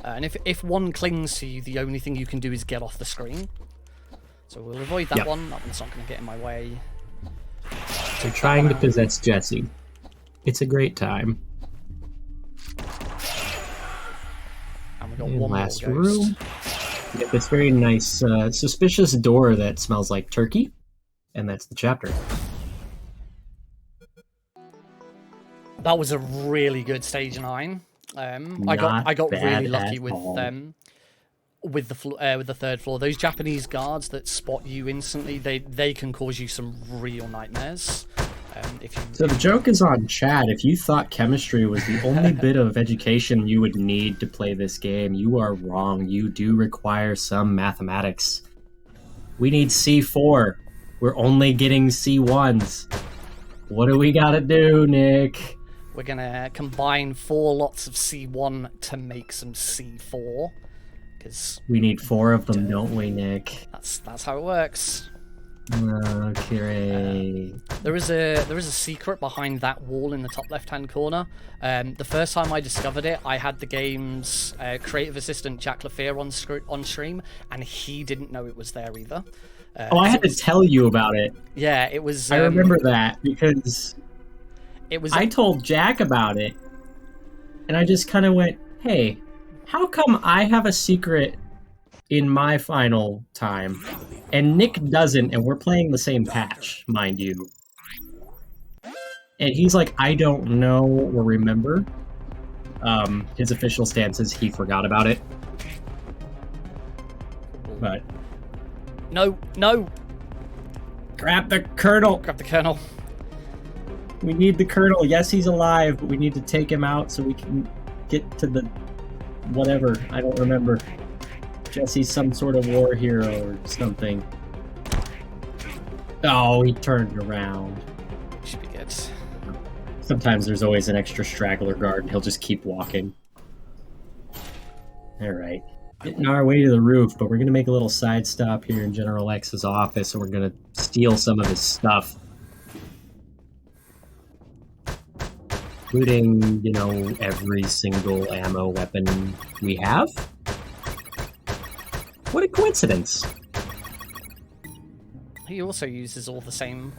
And if one clings to you, the only thing you can do is get off the screen. So we'll avoid that one. That one's not going to get in my way. They're trying to possess Jesse. It's a great time. And we got And one last more ghost. room. We get this very nice, suspicious door that smells like turkey, and that's the chapter. That was a really good stage 9. I got really lucky with the third floor. Those Japanese guards that spot you instantly, they can cause you some real nightmares. So the joke is on chat. If you thought chemistry was the only bit of education you would need to play this game, you are wrong. You do require some mathematics. We need C4. We're only getting C1s. What do we gotta do, Nick? We're gonna combine 4 lots of C1 to make some C4. Because we need 4 of them, don't we, Nick? That's how it works. Okay. There is a secret behind that wall in the top left-hand corner. The first time I discovered it, I had the game's creative assistant Jack Lafere on stream, and he didn't know it was there either. I had to tell you about it. Yeah, it was. I remember that because it was. I told Jack about it, and I just kind of went, "Hey, how come I have a secret in my final time, and Nick doesn't, and we're playing the same patch, mind you?" And he's like, "I don't know or remember." His official stance is he forgot about it. But no. Grab the Colonel. Grab the Colonel. We need the Colonel. Yes, he's alive, but we need to take him out so we can get to the whatever. I don't remember. Jesse's some sort of war hero or something. Oh, he turned around. Should be good. Sometimes there's always an extra straggler guard, and he'll just keep walking. All right. Getting our way to the roof, but we're going to make a little side stop here in General X's office, and we're going to steal some of his stuff. Including, you know, every single ammo weapon we have. What a coincidence. He also uses all the same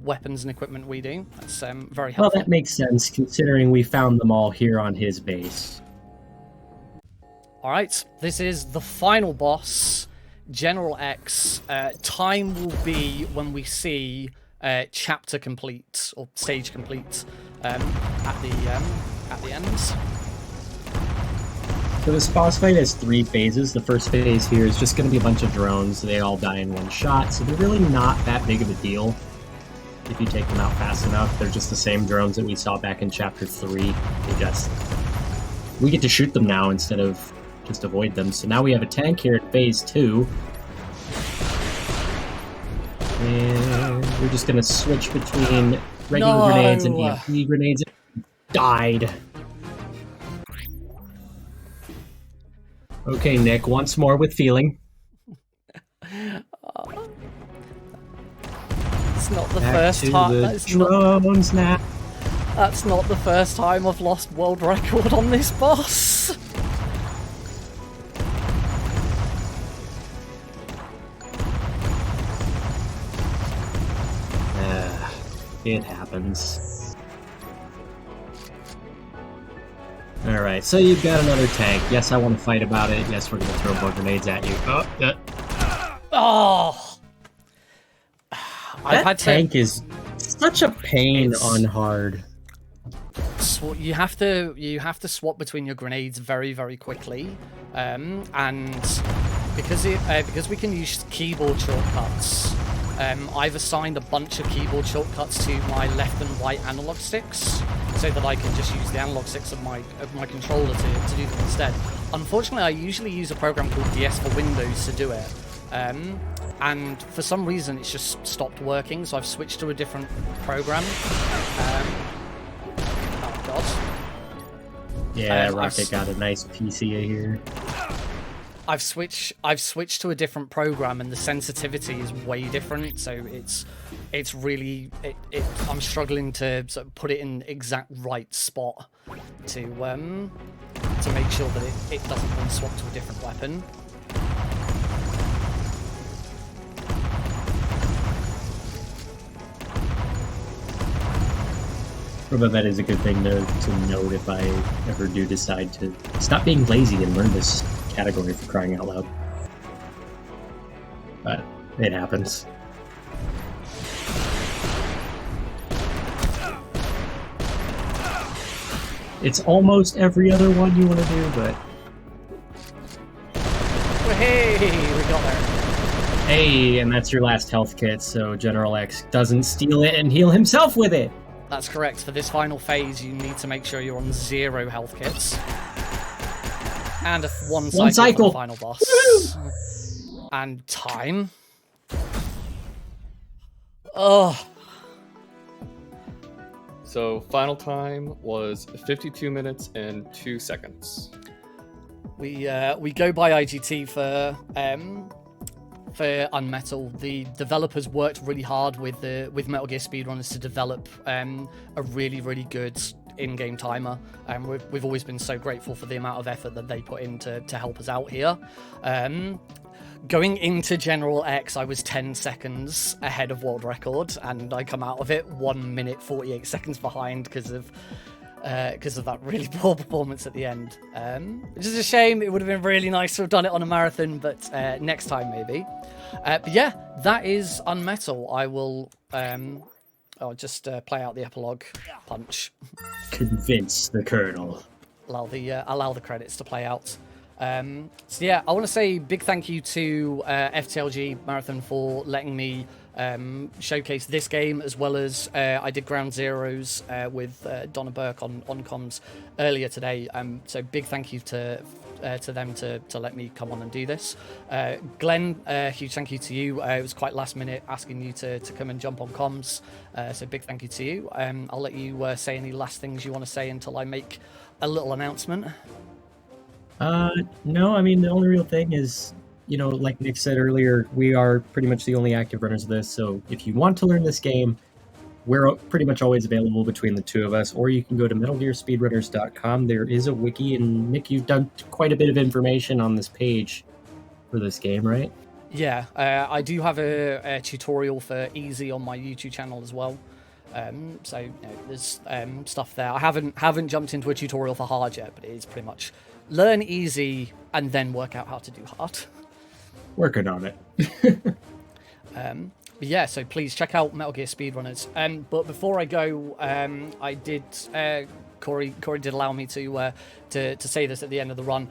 weapons and equipment we do. That's very Well, helpful. that makes sense, considering we found them all here on his base. Alright, this is the final boss, General X. Time will be when we see chapter complete, or stage complete, at the end. So this boss fight has 3 phases. The first phase here is just going to be a bunch of drones. They all die in one shot, so they're really not that big of a deal if you take them out fast enough. They're just the same drones that we saw back in Chapter 3. We get to shoot them now instead of just avoid them. So now we have a tank here at Phase 2. And we're just going to switch between regular grenades and EMP grenades. Died. Okay, Nick, once more with feeling. It's not the Back first to time. the drones now. That's not the first time I've lost world record on this boss. It happens. Alright, so you've got another tank. Yes, I want to fight about it. Yes, we're going to throw more grenades at you. Oh! That tank is such a pain on hard. So you have to swap between your grenades very, very quickly, and because we can use keyboard shortcuts. I've assigned a bunch of keyboard shortcuts to my left and right analog sticks, so that I can just use the analog sticks of my controller to do them instead. Unfortunately, I usually use a program called DS for Windows to do it, and for some reason it's just stopped working, so I've switched to a different program. Oh god. Yeah, Rocket got a nice PC here. I've switched to a different program, and the sensitivity is way different. So it's really I'm struggling to sort of put it in the exact right spot to make sure that it doesn't then swap to a different weapon. But that is a good thing to note if I ever do decide to stop being lazy and learn this category, for crying out loud. But it happens. It's almost every other one you want to do, but... Hey, we got there. Hey, and that's your last health kit, so General X doesn't steal it and heal himself with it! That's correct. For this final phase, you need to make sure you're on 0 health kits. And one cycle for the final boss. Woo! And time. Oh. So final time was 52 minutes and 2 seconds. We go by IGT for UnMetal. The developers worked really hard with Metal Gear Speedrunners to develop a really, really good in-game timer, and we've always been so grateful for the amount of effort that they put in to help us out here. Going into General X, I was 10 seconds ahead of world record, and I come out of it 1 minute 48 seconds behind because of that really poor performance at the end. Which is a shame. It would have been really nice to have done it on a marathon, but next time maybe. But yeah, that is UnMetal. I will I'll just play out the epilogue punch. Convince the Colonel. Allow the credits to play out. So yeah, I want to say big thank you to FTLG Marathon for letting me showcase this game, as well as I did Ground Zeroes with Donna Burke on comms earlier today. So big thank you to to them to let me come on and do this. Glenn, huge thank you to you. It was quite last minute asking you to come and jump on comms, so big thank you to you. I'll let you say any last things you want to say until I make a little announcement. No, I mean, the only real thing is, like Nick said earlier, we are pretty much the only active runners of this. So if you want to learn this game, we're pretty much always available between the two of us, or you can go to metalgearspeedrunners.com. There is a wiki, and Nick, you've done quite a bit of information on this page for this game, right? Yeah, I do have a tutorial for easy on my YouTube channel as well. So there's stuff there. I haven't jumped into a tutorial for hard yet, but it is pretty much learn easy and then work out how to do hard. Working on it. But yeah, so please check out Metal Gear Speedrunners. But before I go, I did. Corey did allow me to say this at the end of the run.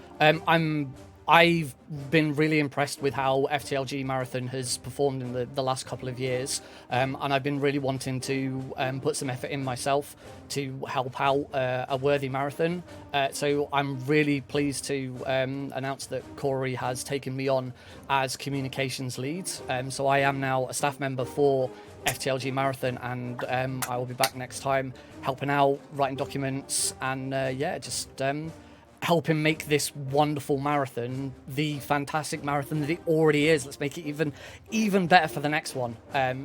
I've been really impressed with how FTLG Marathon has performed in the last couple of years, and I've been really wanting to put some effort in myself to help out a worthy marathon. So I'm really pleased to announce that Corey has taken me on as communications lead. So I am now a staff member for FTLG Marathon, and I will be back next time helping out, writing documents, and just helping make this wonderful marathon the fantastic marathon that it already is. Let's make it even better for the next one.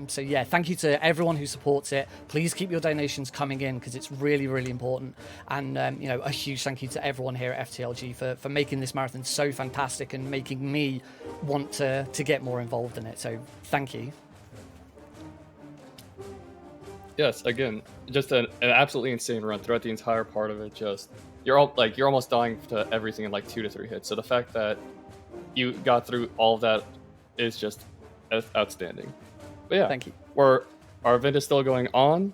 So yeah, thank you to everyone who supports it. Please keep your donations coming in because it's really, really important. And a huge thank you to everyone here at FTLG for making this marathon so fantastic and making me want to get more involved in it. So thank you. Yes, again, just an absolutely insane run throughout the entire part of it. Just you're almost dying to everything in like 2 to 3 hits. So the fact that you got through all of that is just outstanding. But yeah, Thank you. Our event is still going on.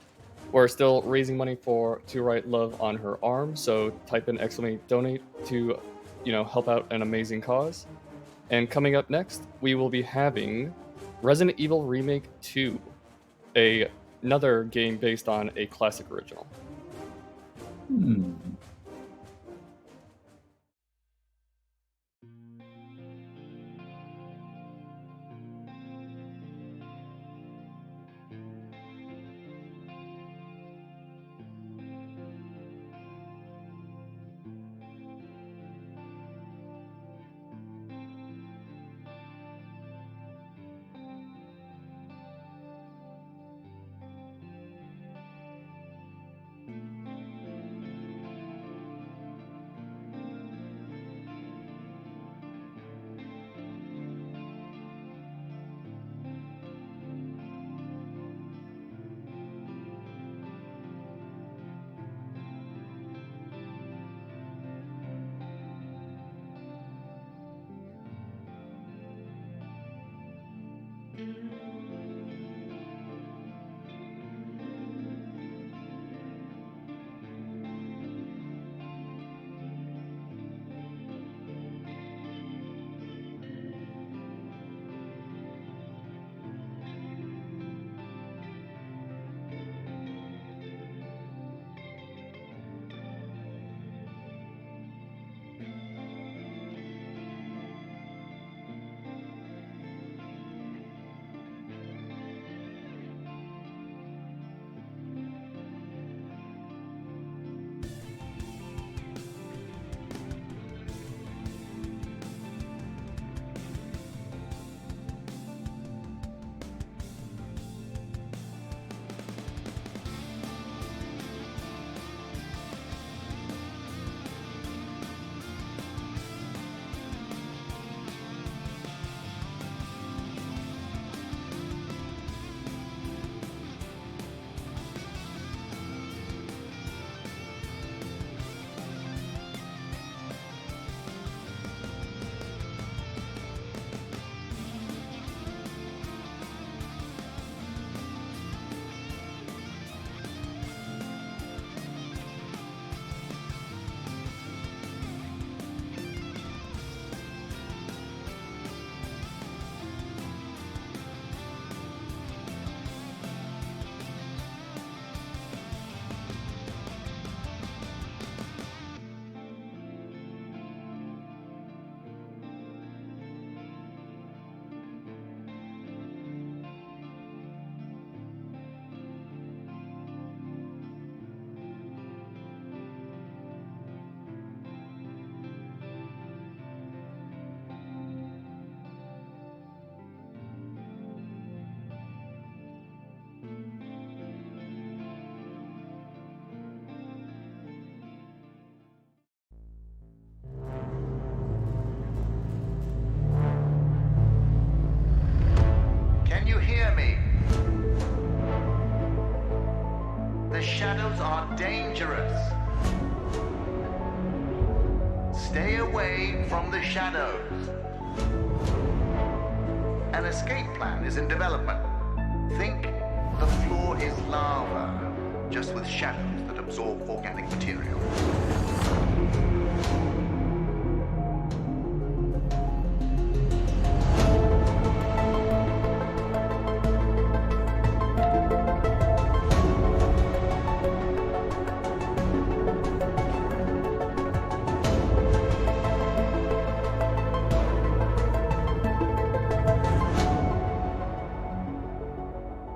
We're still raising money to write love on her arm. So type in !donate to help out an amazing cause. And coming up next, we will be having Resident Evil Remake 2, another game based on a classic original. hear me? The shadows are dangerous. Stay away from the shadows. An escape plan is in development. Think the floor is lava, just with shadows that absorb organic material.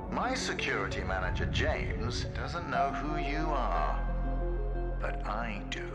My security manager, James, doesn't know who you are, but I do.